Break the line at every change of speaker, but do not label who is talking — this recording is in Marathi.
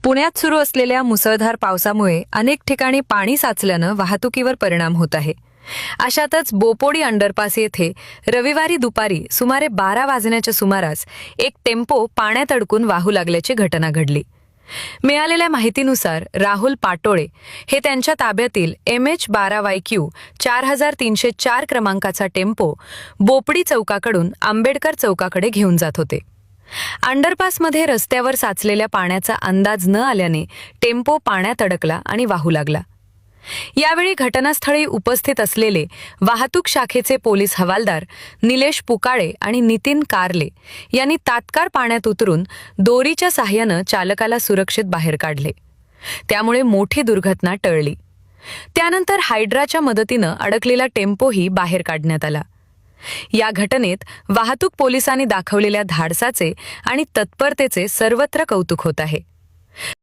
पुण्यात सुरू असलेल्या मुसळधार पावसामुळे अनेक ठिकाणी पाणी साचल्यानं वाहतुकीवर परिणाम होत आहे. अशातच बोपोडी अंडरपास येथे रविवारी दुपारी सुमारे 12 वाजण्याच्या सुमारास एक टेम्पो पाण्यात अडकून वाहू लागल्याची घटना घडली. मिळालेल्या माहितीनुसार राहुल पाटोळे हे त्यांच्या ताब्यातील MH12YQ 4304 क्रमांकाचा टेम्पो बोपडी चौकाकडून आंबेडकर चौकाकडे घेऊन जात होते. अंडरपासमध्ये रस्त्यावर साचलेल्या पाण्याचा अंदाज न आल्याने टेम्पो पाण्यात अडकला आणि वाहू लागला. यावेळी घटनास्थळी उपस्थित असलेले वाहतूक शाखेचे पोलीस हवालदार निलेश पुकाळे आणि नितीन कारले यांनी तात्काळ पाण्यात उतरून दोरीच्या साहाय्यानं चालकाला सुरक्षित बाहेर काढले. त्यामुळे मोठी दुर्घटना टळली. त्यानंतर हायड्राच्या मदतीनं अडकलेला टेम्पोही बाहेर काढण्यात आला. या घटनेत वाहतूक पोलिसांनी दाखवलेल्या धाडसाचे आणि तत्परतेचे सर्वत्र कौतुक होत आहे.